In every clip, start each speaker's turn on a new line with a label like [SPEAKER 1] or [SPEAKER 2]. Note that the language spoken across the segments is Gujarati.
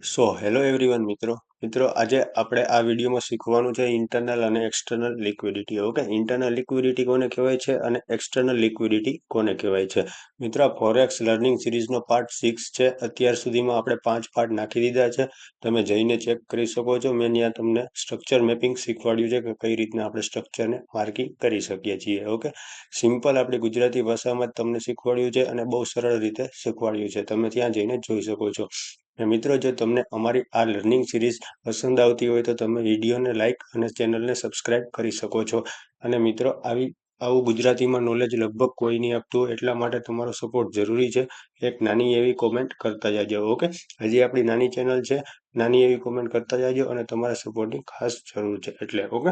[SPEAKER 1] હેલો એવરીવન મિત્રો આજે આપણે આ વિડીયોમાં શીખવાનું છે ઇન્ટરનલ અને external liquidity. Okay, internal liquidity કોને કહેવાય છે અને એક્સટર્નલ લિક્વિડિટી કોને કહેવાય છે. મિત્રો, આ ફોરેક્સ લર્નિંગ સિરીઝનો પાર્ટ 6 છે. અત્યાર સુધીમાં આપણે 5 પાર્ટ નાખી દીધા છે. તમે જઈને ચેક કરી શકો છો. મેં ત્યાં તમને સ્ટ્રક્ચર મેપિંગ શીખવાડ્યું છે કે કઈ રીતના આપણે સ્ટ્રક્ચરને માર્કિંગ કરી શકીએ છીએ. ઓકે, સિમ્પલ આપણી ગુજરાતી ભાષામાં જ તમને શીખવાડ્યું છે અને બહુ સરળ રીતે શીખવાડ્યું છે. તમે ત્યાં જઈને જોઈ શકો છો. મિત્રો, જો તમને અમારી આ લર્નિંગ સિરીઝ પસંદ આવતી હોય તો તમે વિડીયોને લાઇક અને ચેનલને સબસ્ક્રાઇબ કરી શકો છો. અને મિત્રો, આવું ગુજરાતીમાં નોલેજ લગભગ કોઈ નહીં આપતું હોય, એટલા માટે તમારો સપોર્ટ જરૂરી છે. એક નાની એવી કોમેન્ટ કરતા જાજો. ઓકે, હજી આપણી નાની ચેનલ છે, નાની એવી કોમેન્ટ કરતા જાજો અને તમારા સપોર્ટની ખાસ જરૂર છે એટલે. ઓકે,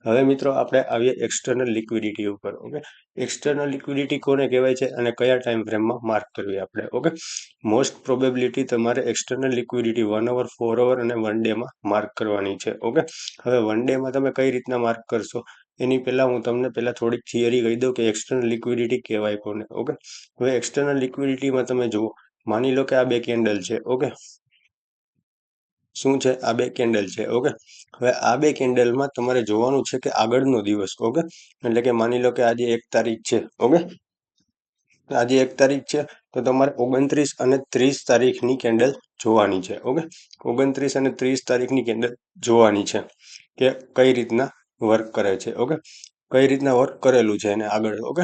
[SPEAKER 1] હવે મિત્રો આપણે આવીએ એક્સટર્નલ લિક્વિડિટી ઉપર. ઓકે, એક્સટર્નલ લિક્વિડિટી કોને કહેવાય છે અને કયા ટાઈમ ફ્રેમમાં માર્ક કરવી આપણે. ઓકે, મોસ્ટ પ્રોબેબિલિટી તમારે એક્સટર્નલ લિક્વિડિટી 1 અવર, 4 અવર અને 1 ડેમાં માર્ક કરવાની છે. ઓકે, હવે 1 ડેમાં તમે કઈ રીતના માર્ક કરશો એની પહેલા હું તમને થોડીક થિયરી કહી દઉં કે એક્સટર્નલ લિક્વિડિટી કહેવાય કોને. ઓકે, હવે એક્સટર્નલ લિક્વિડિટીમાં તમે જુઓ, માની લો કે આ બે કેન્ડલ છે. ઓકે, શું છે? આ બે કેન્ડલ છે. ઓકે, હવે આ બે કેન્ડલમાં તમારે જોવાનું છે કે આગળનો દિવસ. ઓકે, એટલે કે માની લો કે આજે 1 તારીખ છે. ઓકે, આજે 1 તારીખ છે તો તમારે 29 અને 30 તારીખની કેન્ડલ જોવાની છે. ઓકે, 29 અને 30 તારીખની કેન્ડલ જોવાની છે કે કઈ રીતના વર્ક કરે છે. ઓકે, કઈ રીતના વર્ક કરેલું છે એને આગળ. ઓકે,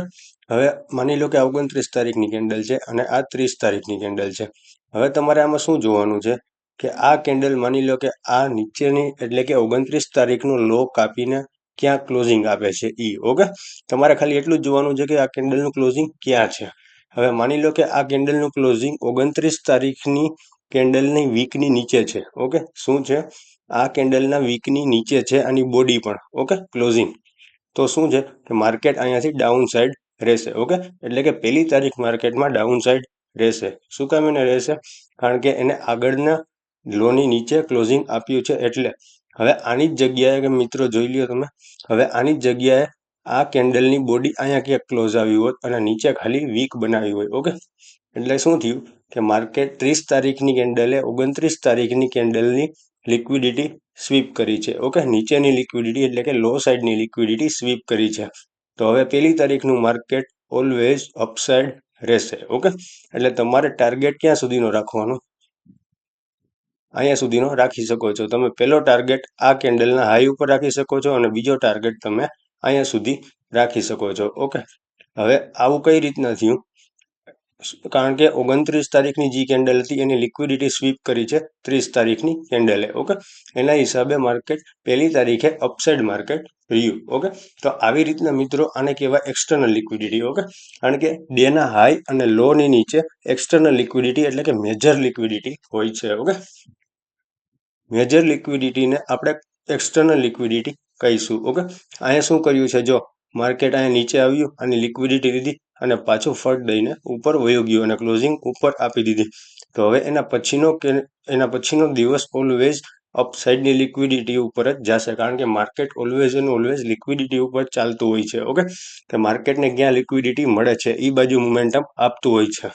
[SPEAKER 1] હવે માની લો કે આ 29 તારીખની કેન્ડલ છે અને આ 30 તારીખની કેન્ડલ છે. હવે તમારે આમાં શું જોવાનું છે કે આ કેન્ડલ માની લો કે આ નીચેની એટલે કે 29 તારીખનો લો કાપીને ક્યાં ક્લોઝિંગ આપે છે ઈ. ઓકે, તમારે ખાલી એટલું જ જોવાનું છે કે આ કેન્ડલનું ક્લોઝિંગ ક્યાં છે. હવે માની લો કે આ કેન્ડલનું ક્લોઝિંગ 29 તારીખની કેન્ડલની વીકની નીચે છે. ઓકે, શું છે? આ કેન્ડલના વીકની નીચે છે, આની બોડી પણ. Okay, closing. તો શું છે કે માર્કેટ અહીંયાથી ડાઉન સાઈડ રહેશે. ઓકે, એટલે કે 1 તારીખ માર્કેટમાં ડાઉન સાઈડ રહેશે. શું કામ એને રહેશે? કારણ કે એને આગળના લોની નીચે ક્લોઝિંગ આપ્યું છે એટલે. હવે આની જ જગ્યાએ કે મિત્રો જોઈ લ્યો તમે, હવે આની જ જગ્યાએ આ કેન્ડલની બોડી અહીંયા ક્યાંક ક્લોઝ આવી હોત અને નીચે ખાલી વીક બનાવી હોય. ઓકે, એટલે શું થયું કે માર્કેટ 30 તારીખની કેન્ડલે 29 તારીખની કેન્ડલની લિક્વિડિટી સ્વીપ કરી છે. ઓકે, નીચેની લિક્વિડિટી એટલે કે લો સાઈડની લિક્વિડિટી સ્વીપ કરી છે. તો હવે 1 તારીખનું માર્કેટ ઓલવેઝ અપસાઇડ રહેશે. ઓકે, એટલે તમારે ટાર્ગેટ ક્યાં સુધીનો રાખવાનો? અહીંયા સુધીનો રાખી શકો છો. તમે પહેલો ટાર્ગેટ આ કેન્ડલના હાઈ ઉપર રાખી શકો છો અને બીજો ટાર્ગેટ તમે અહીંયા સુધી રાખી શકો છો. ઓકે, હવે આવું કઈ રીતના થયું? કારણ કે 29 તારીખની જે કેન્ડલ હતી એની લિક્વિડિટી સ્વીપ કરી છે 30 તારીખની કેન્ડલે. ઓકે, એના હિસાબે માર્કેટ 1 તારીખે અપસાઇડ માર્કેટ રહ્યું. ઓકે, તો આવી રીતના મિત્રો આને કહેવાય એક્સટર્નલ લિક્વિડિટી. ઓકે, કારણ કે ડેના હાઈ અને લો ની નીચે એક્સટર્નલ લિક્વિડિટી એટલે કે મેજર લિક્વિડિટી હોય છે. ઓકે, મેજર લિક્વિડિટીને આપણે એક્સટર્નલ લિક્વિડિટી કહીશું. ઓકે, અહીંયા શું કર્યું છે? જો માર્કેટ અહીંયા નીચે આવ્યું અને લિક્વિડિટી લીધી અને પાછું ફટ દઈને ઉપર વયો ગયું અને ક્લોઝિંગ ઉપર આપી દીધી. તો હવે એના પછીનો દિવસ ઓલવેઝ અપસાઇડની લિક્વિડિટી ઉપર જ જશે. કારણ કે market always and always liquidity ઉપર ચાલતું હોય છે. ઓકે, કે માર્કેટને ક્યાં લિક્વિડિટી મળે છે એ બાજુ મોમેન્ટમ આપતું હોય છે.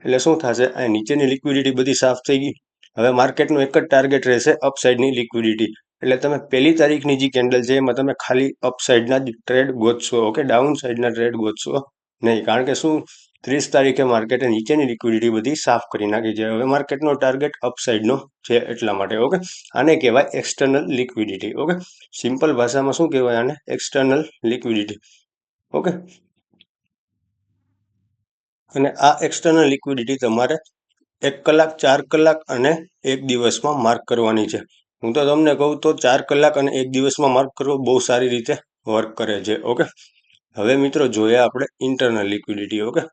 [SPEAKER 1] એટલે શું થશે? અહીંયા નીચેની લિક્વિડિટી બધી સાફ થઈ ગઈ. હવે માર્કેટનું એક જ ટાર્ગેટ રહેશે અપસાઇડની લિક્વિડિટી. એટલે તમે 1 તારીખની જે કેન્ડલ છે એમાં તમે ખાલી અપસાઇડના જ ટ્રેડ ગોતશો. ઓકે, ડાઉન સાઈડના ટ્રેડ ગોતશો નહીં. કારણ કે શું? 30 તારીખે માર્કેટે નીચેની લિક્વિડિટી બધી સાફ કરી નાખી છે. હવે માર્કેટનો ટાર્ગેટ અપસાઇડનો છે એટલા માટે. ઓકે, આને કહેવાય એક્સટર્નલ લિક્વિડિટી. ઓકે, સિમ્પલ ભાષામાં શું કહેવાય આને? External liquidity. ઓકે, અને આ એક્સટર્નલ લિક્વિડિટી તમારે 1 કલાક, 4 કલાક અને 1 દિવસમાં માર્ક કરવાની છે. હું તો તમને કહું તો 4 કલાક અને 1 દિવસમાં માર્ક કરવો બહુ સારી રીતે વર્ક કરે છે. ઓકે, હવે મિત્રો જોઈએ આપણે ઇન્ટરનલ લિક્વિડિટી. ઓકે,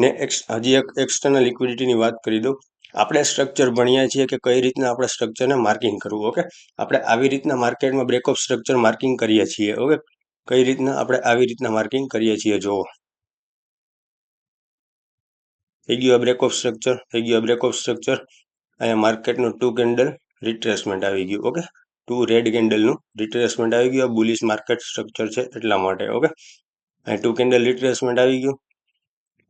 [SPEAKER 1] ને હજી એક એક્સટર્નલ લિક્વિડિટીની વાત કરી દઉં. આપણે સ્ટ્રક્ચર ભણ્યા છીએ કે કઈ રીતના આપણે સ્ટ્રક્ચરને માર્કિંગ કરવું. ઓકે, આપણે આવી રીતના માર્કેટમાં બ્રેકઅપ સ્ટ્રક્ચર માર્કિંગ કરીએ છીએ. ઓકે, કઈ રીતના આપણે આવી રીતના માર્કિંગ કરીએ છીએ જોવો. થઈ ગયું આ બ્રેકઅપ સ્ટ્રક્ચર, થઈ ગયું આ બ્રેકઅપ સ્ટ્રક્ચર. અહીંયા માર્કેટનું 2 કેન્ડલ રિટ્રેસમેન્ટ આવી ગયું. ઓકે, 2 રેડ કેન્ડલનું રિટ્રેસમેન્ટ આવી ગયું. બુલિશ માર્કેટ સ્ટ્રક્ચર છે એટલા માટે. ઓકે, અહીં 2 કેન્ડલ રિટ્રેસમેન્ટ આવી ગયું.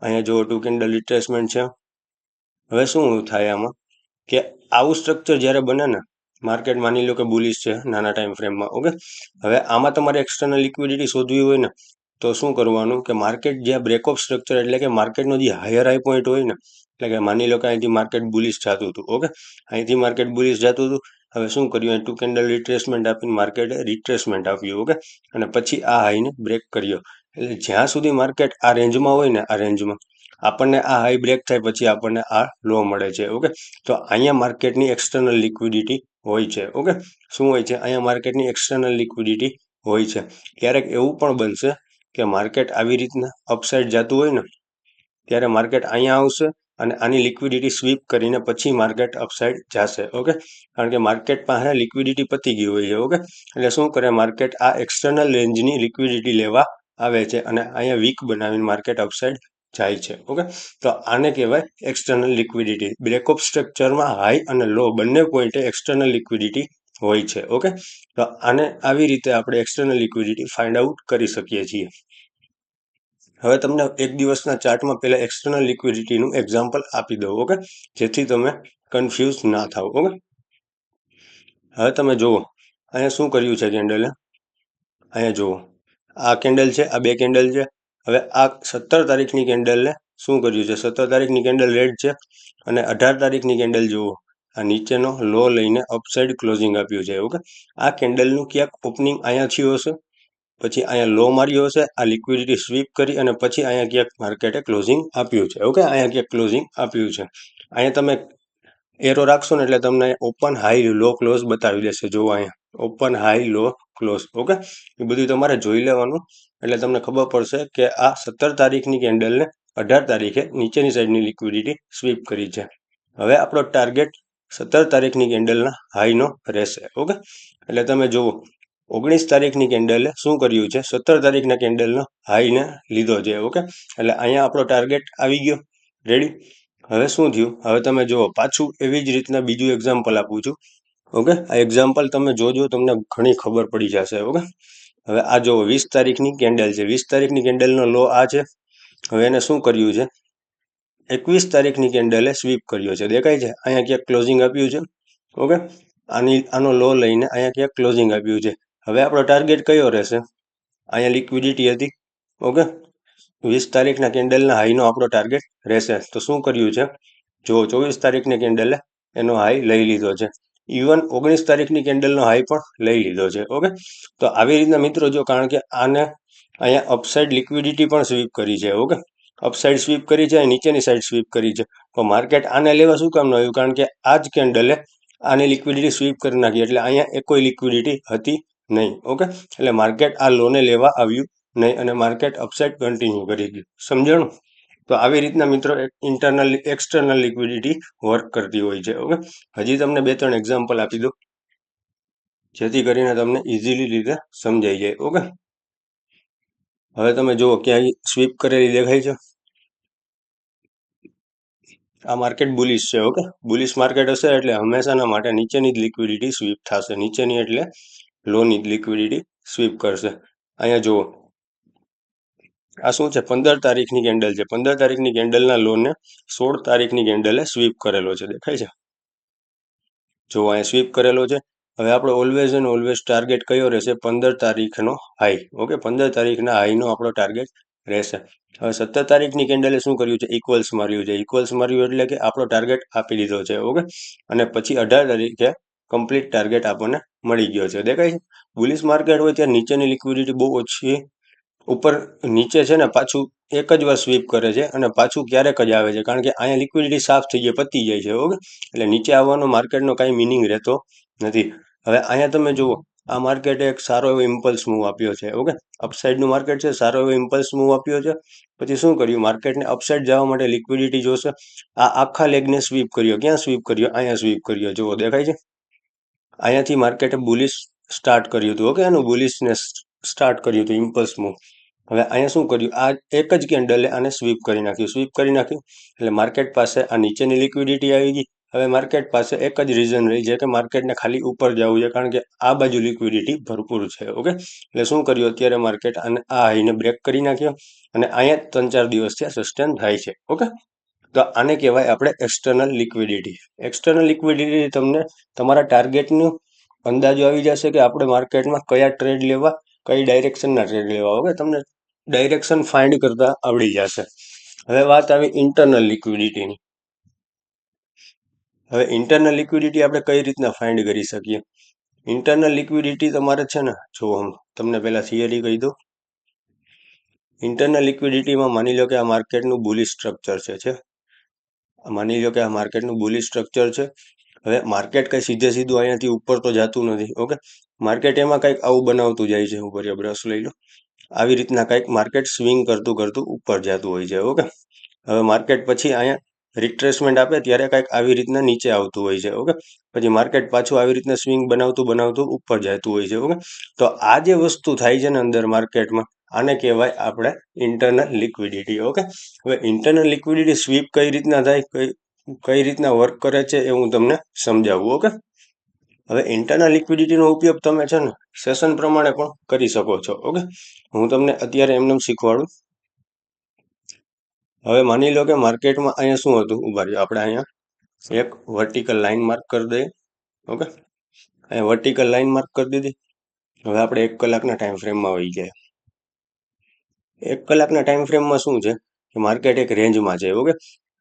[SPEAKER 1] અહીંયા જુઓ 2 કેન્ડલ રિટ્રેસમેન્ટ છે. હવે શું થાય આમાં? કે આવું સ્ટ્રક્ચર જ્યારે બને ને માર્કેટ માની લો કે બુલિશ છે નાના ટાઈમ ફ્રેમમાં, ઓકે. હવે આમાં તમારે એક્સટર્નલ લિક્વિડિટી શોધવી હોય ને તો શું કરવાનું કે માર્કેટ જ્યાં બ્રેકઓફ સ્ટ્રક્ચર એટલે કે માર્કેટનો જે હાયર હાઈ પોઈન્ટ હોય ને, એટલે કે માની લો કે અહીંથી માર્કેટ બુલિશ જતું હતું, ઓકે. અહીંથી માર્કેટ બુલિશ જતું હતું. હવે શું કર્યું, અહીં 2 કેન્ડલ રિટ્રેસમેન્ટ આપીને માર્કેટે રિટ્રેસમેન્ટ આપ્યું, ઓકે. અને પછી આ હાઈને બ્રેક કર્યો. એટલે જ્યાં સુધી માર્કેટ આ રેન્જમાં હોય ને, આ રેન્જમાં આપણને આ હાઈ બ્રેક થાય પછી આપણને આ લો મળે છે, ઓકે. તો અહીંયા માર્કેટની એક્સટર્નલ લિક્વિડિટી હોય છે, ઓકે. શું હોય છે, અહીંયા માર્કેટની એક્સટર્નલ લિક્વિડિટી હોય છે. ક્યારેક એવું પણ બનશે કે માર્કેટ આવી રીતના અપસાઇડ જતું હોય ને ત્યારે માર્કેટ અહીંયા આવશે અને આની લિક્વિડિટી સ્વીપ કરીને પછી માર્કેટ અપસાઇડ જશે, ઓકે. કારણ કે માર્કેટ પાસે લિક્વિડિટી પતી ગઈ હોય છે, ઓકે. એટલે શું કરે માર્કેટ આ એક્સટર્નલ રેન્જની લિક્વિડિટી લેવા આવે છે અને અહીંયા વીક બનાવીને માર્કેટ અપસાઇડ જાય છે, ઓકે. તો આને કહેવાય એક્સટર્નલ લિક્વિડિટી. બ્રેકઅપ સ્ટ્રક્ચરમાં હાઈ અને લો બંને પોઈન્ટે એક્સટર્નલ લિક્વિડિટી હોય છે, ઓકે. તો આને આવી રીતે આપણે એક્સટર્નલ લિક્વિડિટી ફાઇન્ડ આઉટ કરી શકીએ છીએ. હવે તમને એક દિવસના ચાર્ટમાં પહેલા એક્સટર્નલ લિક્વિડિટીનું એક્ઝામ્પલ આપી દઉં, ઓકે, જેથી તમે કન્ફ્યુઝ ના થાવ, ઓકે. હવે તમે જુઓ અહીંયા શું કર્યું છે કેન્ડલે, અહીંયા જુઓ આ કેન્ડલ છે, આ બે કેન્ડલ છે. હવે આ 17 તારીખની કેન્ડલને શું કર્યું છે, 17 તારીખની કેન્ડલ રેડ છે અને 18 તારીખની કેન્ડલ જુઓ આ નીચેનો લો લઈને અપસાઇડ ક્લોઝિંગ આપ્યું છે, ઓકે. આ કેન્ડલનું ક્યાંક ઓપનિંગ અહીંયા થયું હશે, પછી અહીંયા લો માર્યો હશે, આ લિક્વિડિટી સ્વીપ કરી અને પછી અહીંયા ક્યાંક માર્કેટે ક્લોઝિંગ આપ્યું છે, ઓકે. અહીંયા ક્યાંક ક્લોઝિંગ આપ્યું છે. અહીંયા તમે એરો રાખશો ને એટલે તમને ઓપન હાઈ લો ક્લોઝ બતાવી દેશે. જુઓ અહીંયા open high low close, okay. એ બધું તમારે જોઈ લેવાનું એટલે તમને ખબર પડશે કે આ 17 તારીખની કેન્ડલને 18 તારીખે નીચેની સાઈડની લિક્વિડિટી સ્વીપ કરી છે. હવે આપણો ટાર્ગેટ 17 તારીખની કેન્ડલના હાઈનો રહેશે, ઓકે. એટલે તમે જુઓ 19 તારીખની કેન્ડલે શું કર્યું છે, 17 તારીખના કેન્ડલનો હાઈને લીધો છે, ઓકે. એટલે અહીંયા આપણો ટાર્ગેટ આવી ગયો, રેડી. હવે શું થયું, હવે તમે જુઓ પાછું એવી જ રીતના બીજું એક્ઝામ્પલ આપું છું, ઓકે. આ એક્ઝામ્પલ તમે જોજો, તમને ઘણી ખબર પડી જશે, ઓકે. હવે આ જુઓ 20 તારીખની કેન્ડલ છે, 20 તારીખની કેન્ડલનો લો આ છે. હવે એને શું કર્યું છે, 21 તારીખની કેન્ડલે સ્વીપ કર્યો છે, દેખાય છે. અહીંયા ક્યાંક ક્લોઝિંગ આપ્યું છે, ઓકે. આનો લો લઈને અહીંયા ક્યાંક ક્લોઝિંગ આપ્યું છે. હવે આપણો ટાર્ગેટ કયો રહેશે, અહીંયા લિક્વિડિટી હતી, ઓકે. 20 તારીખના કેન્ડલના હાઈનો આપણો ટાર્ગેટ રહેશે. તો શું કર્યું છે, જો 24 તારીખની કેન્ડલે એનો હાઈ લઈ લીધો છે. ઇવન 19 તારીખની કેન્ડલનો હાઈ પણ લઈ લીધો છે, ઓકે. તો આવી રીતના મિત્રો જો, કારણ કે આને અહીંયા અપસાઇડ લિક્વિડિટી પણ સ્વીપ કરી છે, ઓકે. અપસાઇડ સ્વીપ કરી છે, નીચેની સાઈડ સ્વીપ કરી છે. તો માર્કેટ આને લેવા શું કામ ન આવ્યું, કારણ કે આ જ કેન્ડલે આની લિક્વિડિટી સ્વીપ કરી નાખી એટલે અહીંયા કોઈ લિક્વિડિટી હતી નહીં, ઓકે. એટલે માર્કેટ આ લોને લેવા આવ્યું નહીં અને માર્કેટ અપસાઇડ કન્ટિન્યુ કરી ગયું, સમજાણું. તો આવી રીતના મિત્રો ઇન્ટરનલ એક્સટર્નલ લિક્વિડિટી વર્ક કરતી હોય છે, ઓકે. હજી તમને 2-3 એક્ઝામ્પલ આપી દો જેથી કરીને તમને ઇઝીલી રીતે સમજાઈ જાય, ઓકે. હવે તમે જુઓ ક્યાંય સ્વીપ કરેલી દેખાય છે, આ માર્કેટ બુલિશ છે, ઓકે. બુલિશ માર્કેટ હશે એટલે હંમેશાના માટે નીચેની જ લિક્વિડિટી સ્વીપ થશે, નીચેની એટલે લોની જ લિક્વિડિટી સ્વીપ કરશે. અહીંયા જુઓ આ શું છે, 15 તારીખની કેન્ડલ છે, 15 તારીખની કેન્ડલના લોને 16 તારીખની કેન્ડલે સ્વીપ કરેલો છે, દેખાય છે. જો અહીંયા સ્વીપ કરેલો છે. હવે આપણો ઓલવેઝ એન્ડ ઓલવેઝ ટાર્ગેટ કયો રહેશે, 15 તારીખનો હાઈ, ઓકે. 15 તારીખના હાઈનો આપણો ટાર્ગેટ રહેશે. હવે 17 તારીખની કેન્ડલે શું કર્યું છે, ઇક્વલ્સ માર્યું છે. ઇક્વલ્સ માર્યું એટલે કે આપણો ટાર્ગેટ આપી દીધો છે, ઓકે. અને પછી 18 તારીખે કમ્પ્લીટ ટાર્ગેટ આપણને મળી ગયો છે, દેખાય છે. બુલિશ માર્કેટ હોય ત્યારે નીચેની લિક્વિડિટી બહુ ઓછી, ઉપર નીચે છે ને પાછું એક જ વાર સ્વીપ કરે છે અને પાછું ક્યારેક જ આવે છે, કારણ કે અહીંયા લિક્વિડિટી સાફ થઈ જાય, પતી જાય છે, ઓકે. એટલે નીચે આવવાનો માર્કેટનો કાંઈ મિનિંગ રહેતો નથી. હવે અહીંયા તમે જુઓ આ માર્કેટે એક સારો એવો ઇમ્પલ્સ મૂવ આપ્યો છે, ઓકે. અપસાઇડનું માર્કેટ છે, સારો એવો ઇમ્પલ્સ મૂવ આપ્યો છે. પછી શું કર્યું, માર્કેટને અપસાઇડ જવા માટે લિક્વિડિટી જોશે. આ આખા લેગને સ્વીપ કર્યો, ક્યાં સ્વીપ કર્યો, અહીંયા સ્વીપ કર્યો, જુઓ દેખાય છે. અહીંયાથી માર્કેટે બુલિશ સ્ટાર્ટ કર્યું હતું, ઓકે. એનું બુલિશને સ્ટાર્ટ કર્યું હતું ઇમ્પલ્સ મૂવ. હવે અહીંયા શું કર્યું, આ એક જ કેન્ડલે આને સ્વીપ કરી નાખ્યું, સ્વીપ કરી નાખ્યું એટલે માર્કેટ પાસે આ નીચેની લિક્વિડિટી આવી ગઈ. હવે માર્કેટ પાસે એક જ રીઝન રહી છે કે માર્કેટને ખાલી ઉપર જવું છે, કારણ કે આ બાજુ લિક્વિડિટી ભરપૂર છે, ઓકે. એટલે શું કર્યું, અત્યારે માર્કેટ આને આ હાઈને બ્રેક કરી નાખ્યો અને અહીંયા 3-4 દિવસ ત્યાં સસ્ટેન થાય છે, ઓકે. તો આને કહેવાય આપણે એક્સટર્નલ લિક્વિડિટી. એક્સટર્નલ લિક્વિડિટી તમને તમારા ટાર્ગેટનું અંદાજો આવી જશે કે આપણે માર્કેટમાં કયા ટ્રેડ લેવા, કઈ ડાયરેક્શનના ટ્રેડ લેવા. હવે તમને ડાયરેક્શન ફાઇન્ડ કરતા આવડી જશે. હવે વાત આવી ઇન્ટરનલ લિક્વિડિટીની. હવે ઇન્ટરનલ લિક્વિડિટી આપણે કઈ રીતના ફાઇન્ડ કરી શકીએ? ઇન્ટરનલ લિક્વિડિટી તમારે છે ને, જો હું તમને પહેલા થિયરી કહી દઉં. ઇન્ટરનલ લિક્વિડિટીમાં માની લો કે આ માર્કેટનું બુલિશ સ્ટ્રક્ચર છે. માની લો કે આ માર્કેટનું બુલિશ સ્ટ્રક્ચર છે. હવે માર્કેટ કઈ સીધે સીધું અહીંયાથી ઉપર તો જતું નથી. ઓકે, માર્કેટ એમાં કંઈક આવું બનાવતું જાય છે. ઉપર બ્રશ લઈ લો, આવી રીતના કંઈક માર્કેટ સ્વિંગ કરતું કરતું ઉપર જતું હોય છે. ઓકે, હવે માર્કેટ પછી અહીંયા રિટ્રેસમેન્ટ આપે ત્યારે કંઈક આવી રીતના નીચે આવતું હોય છે. ઓકે, પછી માર્કેટ પાછું આવી રીતના સ્વિંગ બનાવતું બનાવતું ઉપર જતું હોય છે. ઓકે, તો આ જે વસ્તુ થાય છે ને અંદર માર્કેટમાં, આને કહેવાય આપણે ઇન્ટરનલ લિક્વિડિટી. ઓકે, હવે ઇન્ટરનલ લિક્વિડિટી સ્વીપ કઈ રીતના થાય, કઈ રીતના વર્ક કરે છે એ હું તમને સમજાવું. ઓકે, હવે ઇન્ટરનલ લિક્વિડિટીનો ઉપયોગ તમે છે ને સેશન પ્રમાણે પણ કરી શકો છો. ઓકે, હું તમને અત્યારે એમને શીખવાડું. હવે માની લો કે માર્કેટમાં અહીંયા શું હતું, ઉભા રહ્યો, આપણે અહીંયા એક વર્ટિકલ લાઇન માર્ક કરી દઈએ. ઓકે, અહીંયા વર્ટિકલ લાઇન માર્ક કરી દીધી. હવે આપણે 1 કલાકના ટાઈમ ફ્રેમમાં આવી ગયા. 1 કલાકના ટાઈમ ફ્રેમમાં શું છે કે માર્કેટ એક રેન્જમાં છે. ઓકે,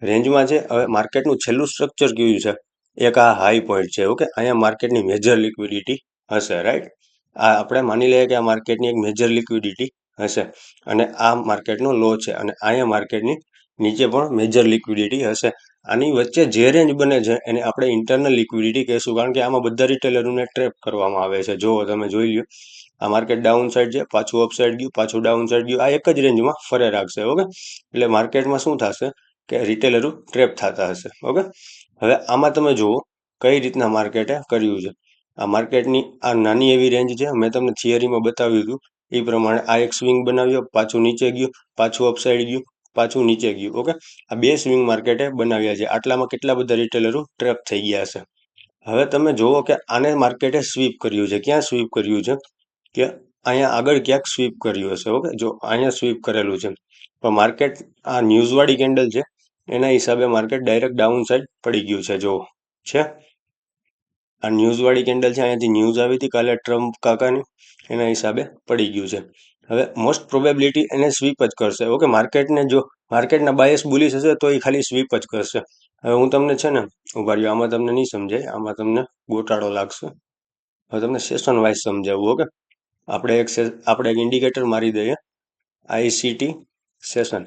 [SPEAKER 1] રેન્જમાં છે. હવે માર્કેટનું છેલ્લું સ્ટ્રક્ચર કેવું છે, એક આ હાઈ પોઈન્ટ છે. ઓકે, અહીંયા માર્કેટની મેજર લિક્વિડિટી હશે. રાઈટ, આ આપણે માની લઈએ કે આ માર્કેટની એક મેજર લિક્વિડિટી હશે અને આ માર્કેટનો લો છે અને અહીંયા માર્કેટની નીચે પણ મેજર લિક્વિડિટી હશે. આની વચ્ચે જે રેન્જ બને છે એને આપણે ઇન્ટરનલ લિક્વિડિટી કહેશું, કારણ કે આમાં બધા રિટેલરોને ટ્રેપ કરવામાં આવે છે. જો તમે જોઈ લો, આ માર્કેટ ડાઉન સાઈડ છે, પાછું અપ સાઈડ ગયું, પાછું ડાઉન સાઈડ ગયું, આ એક જ રેન્જમાં ફરે રાખશે. ઓકે, એટલે માર્કેટમાં શું થશે કે રિટેલરો ટ્રેપ થતા હશે. ઓકે, હવે આમાં તમે જુઓ કઈ રીતના માર્કેટે કર્યું છે. આ માર્કેટની આ નાની એવી રેન્જ છે, મેં તમને થિયરીમાં બતાવ્યું હતું એ પ્રમાણે. આ એક સ્વિંગ બનાવ્યો, પાછું નીચે ગયું, પાછું અપ સાઈડ ગયું, પાછું નીચે ગયું. ઓકે, આ 2 સ્વિંગ માર્કેટે બનાવ્યા છે. આટલામાં કેટલા બધા રિટેલરો ટ્રેપ થઈ ગયા હશે. હવે તમે જુઓ કે આને માર્કેટે સ્વીપ કર્યું છે. ક્યાં સ્વીપ કર્યું છે કે અહીંયા આગળ ક્યાંક સ્વીપ કર્યું હશે. ઓકે, જો અહીંયા સ્વીપ કરેલું છે, પણ માર્કેટ આ ન્યૂઝવાળી કેન્ડલ છે એના હિસાબે માર્કેટ ડાયરેક્ટ ડાઉન સાઈડ પડી ગયું છે. જો છે આ ન્યૂઝવાળી કેન્ડલ છે, અહીંયાથી ન્યૂઝ આવી હતી કાલે ટ્રમ્પ કાકાની, એના હિસાબે પડી ગયું છે. હવે મોસ્ટ પ્રોબેબિલિટી એને સ્વીપ જ કરશે. ઓકે, માર્કેટને જો માર્કેટના બાયસ બુલિશ હશે તો એ ખાલી સ્વીપ જ કરશે. હવે હું તમને છે ને, ઉભા રહ્યો, આમાં તમને નહીં સમજાય, આમાં તમને ગોટાળો લાગશે. હવે તમને સેશન વાઇઝ સમજાવવું. ઓકે, આપણે એક ઇન્ડિકેટર મારી દઈએ, ICT session.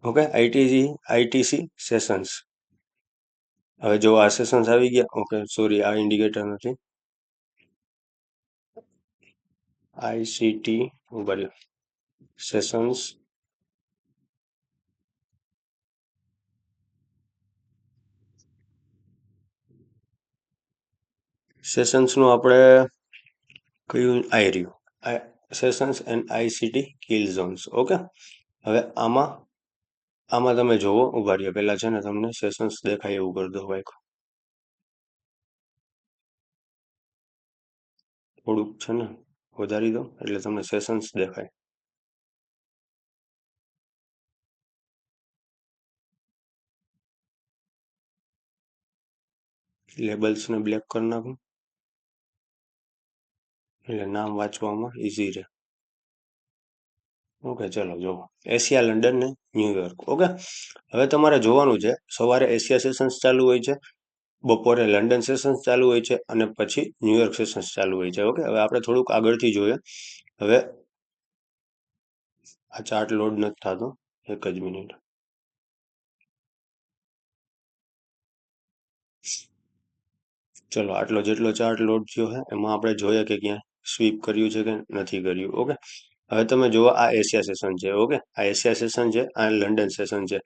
[SPEAKER 1] Okay, ITC sessions. હવે જો આ સેશન્સ આવી ગયા. ઓકે, સોરી, આ ઇન્ડિકેટર નથી, આઈસીટી ઉભા રહ્યો સેશન્સ. સેશન્સનું આપણે કયું આઈ રહ્યું, sessions and ICT kill zones. Okay, હવે આમાં તમે જોવો, ઉભા રહ્યો, પહેલા છે ને તમને સેશન્સ દેખાય એવું કરી દો ભાઈ, થોડુંક છે ને વધારી દો એટલે તમને સેશન્સ દેખાય. લેબલ્સને બ્લેક કરી નાખું એટલે નામ વાંચવામાં ઇઝી રહે. ઓકે, ચલો જો એશિયા, લંડન ને ન્યુયોર્ક. ઓકે, હવે તમારે જોવાનું છે, સવારે એશિયા સેશન્સ ચાલુ હોય છે, બપોરે લંડન સેશન્સ ચાલુ હોય છે અને પછી ન્યુયોર્ક સેશન્સ ચાલુ હોય છે. ઓકે, હવે આપણે થોડુંક આગળથી જોઈએ. હવે આ ચાર્ટ લોડ નથી થતો, એક જ મિનિટ. ચલો, આટલો જેટલો ચાર્ટ લોડ થયો છે એમાં આપણે જોઈએ કે ક્યાં સ્વીપ કર્યું છે કે નથી કર્યું. ઓકે, હવે તમે જુઓ, આ એશિયા સેશન છે. ઓકે, આ એશિયા સેશન છે, આ લંડન સેશન છે.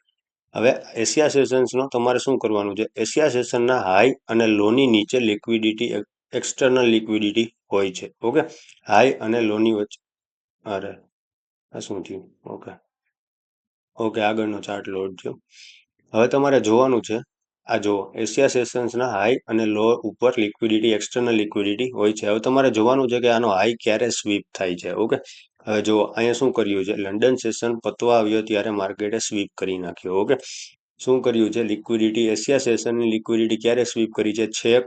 [SPEAKER 1] હવે એશિયા સેશન્સનો તમારે શું કરવાનું છે, એશિયા સેશનના હાઈ અને લોની નીચે લિક્વિડિટી, એક્સટર્નલ લિક્વિડિટી હોય છે. ઓકે, હાઈ અને લોની વચ્ચે, અરે આ શું થયું. ઓકે, ઓકે, આગળનો ચાર્ટ લોડ થયો. હવે તમારે જોવાનું છે, આ જો એશિયા સેશન્સના હાઈ અને લો ઉપર લિક્વિડિટી, એક્સટર્નલ લિક્વિડિટી હોય છે. હવે તમારે જોવાનું છે કે આનો હાઈ ક્યારે સ્વીપ થાય છે. ઓકે, હવે જો અહીંયા શું કર્યું છે, લંડન સેશન પતવા આવ્યો ત્યારે માર્કેટે સ્વીપ કરી નાખ્યો. ઓકે, શું કર્યું છે, લિક્વિડિટી એશિયા સેશનની લિક્વિડિટી ક્યારે સ્વીપ કરી છે, છેક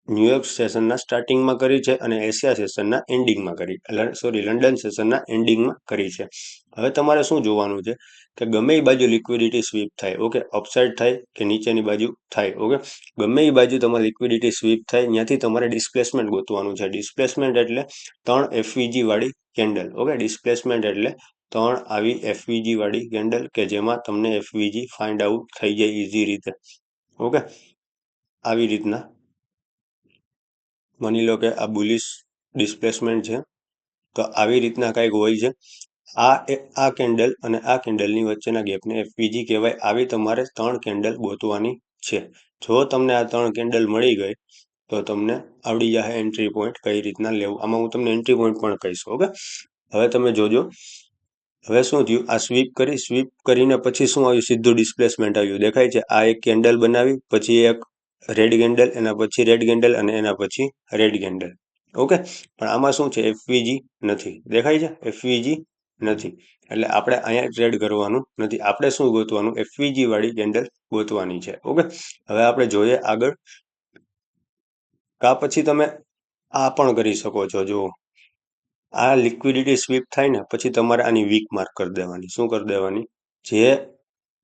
[SPEAKER 1] ન્યુયોર્ક સેશનના સ્ટાર્ટિંગમાં કરી છે અને એશિયા સેશનના એન્ડિંગમાં કરી, સોરી લંડન સેશનના એન્ડિંગમાં કરી છે. હવે તમારે શું જોવાનું છે કે ગમે એ બાજુ લિક્વિડિટી સ્વીપ થાય, ઓકે, અપસાઇડ થાય કે નીચેની બાજુ થાય, ઓકે, ગમે એ બાજુ તમારે લિક્વિડિટી સ્વીપ થાય ત્યાંથી તમારે ડિસ્પ્લેસમેન્ટ ગોતવાનું છે. ડિસ્પ્લેસમેન્ટ એટલે 3 એફવીજી વાળી કેન્ડલ. ઓકે, ડિસ્પ્લેસમેન્ટ એટલે 3 આવી એફવીજી વાળી કેન્ડલ કે જેમાં તમને એફવીજી ફાઇન્ડ આઉટ થઈ જાય ઇઝી રીતે. ઓકે, આવી રીતના માની લો કે આ બુલિશ ડિસ્પ્લેસમેન્ટ છે, તો આવી રીતના કંઈક હોય છે. આ કેન્ડલ અને આ કેન્ડલની વચ્ચેના ગેપને એફવીજી કહેવાય. આવી તમારે 3 કેન્ડલ ગોતવાની છે. જો તમને આ 3 કેન્ડલ મળી ગઈ તો તમને આવડી જાય એન્ટ્રી પોઈન્ટ કઈ રીતના લેવું. આમાં હું તમને એન્ટ્રી પોઈન્ટ પણ કહીશ. ઓકે, હવે તમે જોજો હવે શું થયું, આ સ્વીપ કરીને પછી શું આવ્યું, સીધું ડિસ્પ્લેસમેન્ટ આવ્યું. દેખાય છે, આ એક કેન્ડલ બનાવી, પછી એક રેડ કેન્ડલ, એના પછી રેડ કેન્ડલ અને એના પછી રેડ કેન્ડલ. ઓકે, પણ આમાં શું છે, એફવીજી નથી. દેખાય છે, એફવીજી નથી, એટલે આપણે અહીંયા ટ્રેડ કરવાનું નથી. આપણે શું ગોતવાનું, એફવીજી વાળી કેન્ડલ ગોતવાની છે. ઓકે, હવે આપણે જોઈએ આગળ. કા પછી તમે આ પણ કરી શકો છો. જો આ લિક્વિડિટી સ્વીપ થાય ને પછી તમારે આની વીક માર્ક કરી દેવાની. શું કરી દેવાની,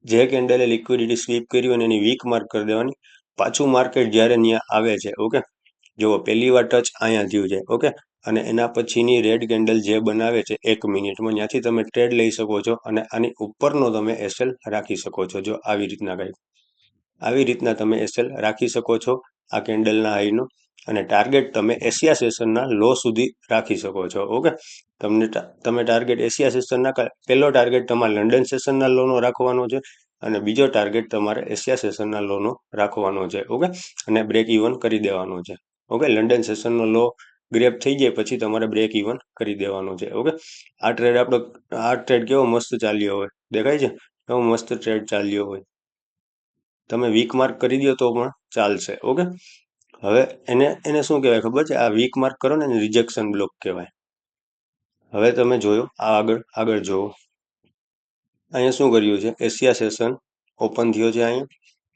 [SPEAKER 1] જે કેન્ડલે લિક્વિડિટી સ્વીપ કર્યું અને એની વીક માર્ક કરી દેવાની. પાછું માર્કેટ જ્યારે ત્યાં આવે છે, ઓકે, જો પહેલી વાર ટચ અહીંયા થયું છે, ઓકે, અને એના પછીની રેડ કેન્ડલ જે બનાવે છે 1 મિનિટમાં, ત્યાંથી તમે ટ્રેડ લઈ શકો છો અને આની ઉપરનો તમે એસએલ રાખી શકો છો. જો આવી રીતના તમે એસએલ રાખી શકો છો આ કેન્ડલના હાઈનો, અને ટાર્ગેટ તમે એશિયા સેશનના લો સુધી રાખી શકો છો. ઓકે, તમે ટાર્ગેટ એશિયા સેશનના, પહેલો ટાર્ગેટ તમારે લંડન સેશનના લોનો રાખવાનો છે અને બીજો ટાર્ગેટ તમારે એશિયા સેશનના લોનો રાખવાનો છે. ઓકે, અને બ્રેક ઇવન કરી દેવાનો છે. ઓકે, લંડન સેશનનો લો ગ્રેપ થઈ જાય પછી તમારે બ્રેક ઇવન કરી દેવાનો છે. ઓકે, આ ટ્રેડ કેવો મસ્ત ચાલ્યો હોય, દેખાય છે, કેવો મસ્ત ટ્રેડ ચાલ્યો હોય. તમે વીક માર્ક કરી દો તો પણ ચાલશે. ઓકે, હવે એને શું કહેવાય ખબર છે, આ વીક માર્ક કરો ને એને રિજેક્શન બ્લોક કહેવાય. હવે તમે જોયો આગળ જોવો, અહીંયા શું કર્યું છે, એશિયા સેશન ઓપન થયો છે અહીંયા,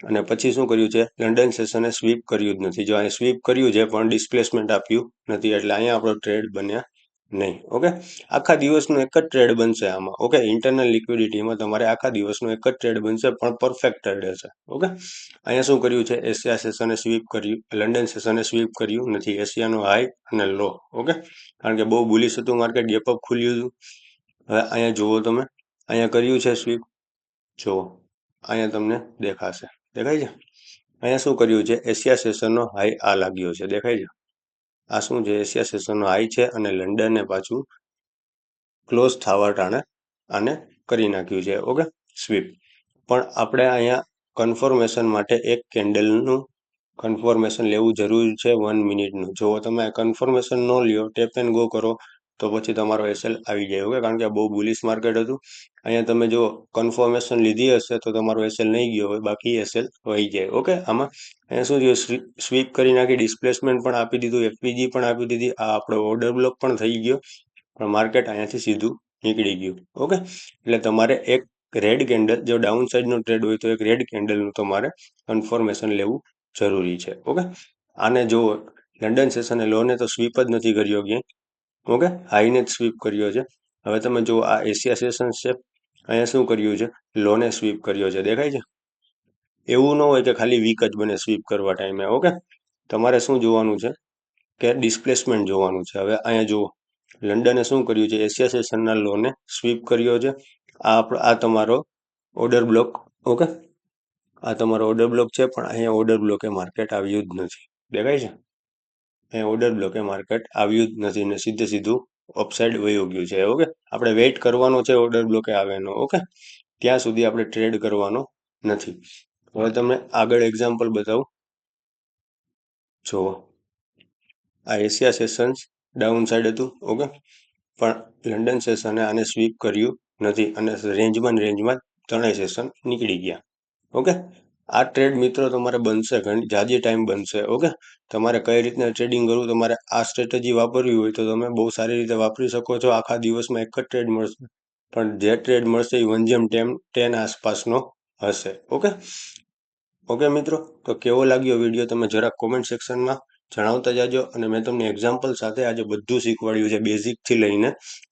[SPEAKER 1] અને પછી શું કર્યું છે, લંડન સેશને સ્વીપ કર્યું જ નથી. જો અહીંયા સ્વીપ કર્યું છે પણ ડિસ્પ્લેસમેન્ટ આપ્યું નથી, એટલે અહીંયા આપણો ટ્રેડ બન્યા નહીં. ઓકે, આખા દિવસનો એક જ ટ્રેડ બનશે આમાં. ઓકે, ઇન્ટરનલ લિક્વિડિટીમાં તમારે આખા દિવસનો એક જ ટ્રેડ બનશે, પણ પરફેક્ટ ટ્રેડ હશે. ઓકે, અહીંયા શું કર્યું છે, એશિયા સેશને સ્વીપ કર્યું, લંડન સેશને સ્વીપ કર્યું નથી. એશિયાનો હાઈ અને લો. ઓકે, કારણ કે બહુ બુલિશ હતું માર્કેટ, ગેપ અપ ખુલ્યું હતું. હવે અહીંયા જુઓ તમે, અહીંયા કર્યું છે સ્વીપ, જુઓ અહીંયા તમને દેખાશે, દેખાય છે. અહીંયા શું કર્યું છે, એશિયા સેશનનો હાઈ આ લાગ્યો છે, દેખાય છે. આ શું છે, એશિયા સેશનનો હાઈ છે અને લંડનને પાછું ક્લોઝ થવા ટાણે આને કરી નાખ્યું છે. Okay, sweep. પણ આપણે અહીંયા કન્ફર્મેશન માટે એક કેન્ડલનું કન્ફર્મેશન લેવું જરૂરી છે 1 મિનિટનું. જો તમે કન્ફર્મેશન ન લ્યો, ટેપ એન્ડ ગો કરો તો પછી તમારો એસએલ આવી જાય. ઓકે, કારણ કે બહુ બુલિશ માર્કેટ હતું. અહીંયા તમે જો કન્ફર્મેશન લીધી હશે તો તમારો એસએલ નહીં ગયો હોય, બાકી એસએલ વહી જાય. ઓકે, આમાં અહીંયા શું થયું, સ્વીપ કરી નાખી, ડિસ્પ્લેસમેન્ટ પણ આપી દીધું, એફપીજી પણ આપી દીધી, આ આપણો ઓર્ડર બ્લોક પણ થઈ ગયો, પણ માર્કેટ અહીંયાથી સીધું નીકળી ગયું. ઓકે, એટલે તમારે એક રેડ કેન્ડલ, જો ડાઉન સાઇડનો ટ્રેડ હોય તો એક રેડ કેન્ડલનું તમારે કન્ફર્મેશન લેવું જરૂરી છે. ઓકે, આને જો લંડન સેશને લોને તો સ્વીપ જ નથી કર્યો ક્યાંય. ઓકે, હાઈને જ સ્વીપ કર્યો છે. હવે તમે જો આ એશિયા સેશન છે, અહીંયા શું કર્યું છે, લોને સ્વીપ કર્યો છે, દેખાય છે. એવું ન હોય કે ખાલી વીક જ બને સ્વીપ કરવા ટાઈમે. ઓકે, તમારે શું જોવાનું છે કે ડિસ્પ્લેસમેન્ટ જોવાનું છે. હવે અહીંયા જુઓ, લંડને શું કર્યું છે, એશિયા સેશનના લોને સ્વીપ કર્યો છે. આ તમારો ઓર્ડર બ્લોક. ઓકે, આ તમારો ઓર્ડર બ્લોક છે, પણ અહીંયા ઓર્ડર બ્લોકે માર્કેટ આવ્યું જ નથી, દેખાય છે. અહીંયા ઓર્ડર બ્લોકે માર્કેટ આવ્યું જ નથી ને સીધું અપસાઇડ વયું ગયું છે. ઓકે, આપણે વેઇટ કરવાનો છે ઓર્ડર બ્લોકે આવેનો. ઓકે, ત્યાં સુધી આપણે ટ્રેડ કરવાનો નથી. હવે તમને આગળ એક્ઝામ્પલ બતાવું. જુઓ, આ એશિયા સેશન્સ ડાઉન સાઈડ હતું. ઓકે, પણ લંડન સેશને આને સ્વીપ કર્યું નથી અને રેન્જમાં ત્રણેય સેશન નીકળી ગયા. ઓકે, આ ટ્રેડ મિત્રો તમારે બનશે ઘણી જાજી ટાઈમ બનશે. ઓકે, તમારે કઈ રીતના ટ્રેડિંગ કરવું, તમારે આ સ્ટ્રેટેજી વાપરવી હોય તો તમે બહુ સારી રીતે વાપરી શકો છો. આખા દિવસમાં એક જ ટ્રેડ મળશે, પણ જે ટ્રેડ મળશે એ 1/10 આસપાસનો હશે. ઓકે ઓકે મિત્રો, તો કેવો લાગ્યો વિડીયો તમે જરાક કોમેન્ટ સેક્શનમાં જણાવતા જાજો. અને મેં તમને એક્ઝામ્પલ સાથે આજે બધું શીખવાડ્યું છે, બેઝિકથી લઈને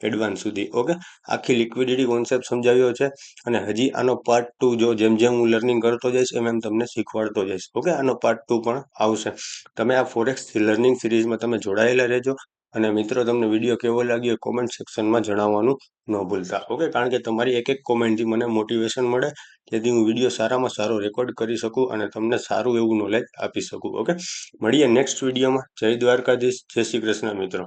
[SPEAKER 1] એડવાન્સ સુધી. ઓકે, આખી લિક્વિડિટી કોન્સેપ્ટ સમજાવ્યો છે. અને હજી આનો પાર્ટ 2 જો જેમ જેમ હું લર્નિંગ કરતો જઈશ એમ એમ તમને શીખવાડતો જઈશ. ઓકે, આનો પાર્ટ 2 પણ આવશે. તમે આ ફોરેક્સ લર્નિંગ સિરીઝમાં તમે જોડાયેલા રહેજો. અને મિત્રો, તમને વિડીયો કેવો લાગ્યો કોમેન્ટ સેક્શનમાં જણાવવાનું ન ભૂલતા. ઓકે, કારણ કે તમારી એક એક કોમેન્ટથી મને મોટિવેશન મળે, જેથી હું વિડીયો સારામાં સારો રેકોર્ડ કરી શકું અને તમને સારું એવું નોલેજ આપી શકું. ઓકે, મળીએ નેક્સ્ટ વિડીયોમાં. જય દ્વારકાધીશ, જય શ્રી કૃષ્ણ મિત્રો.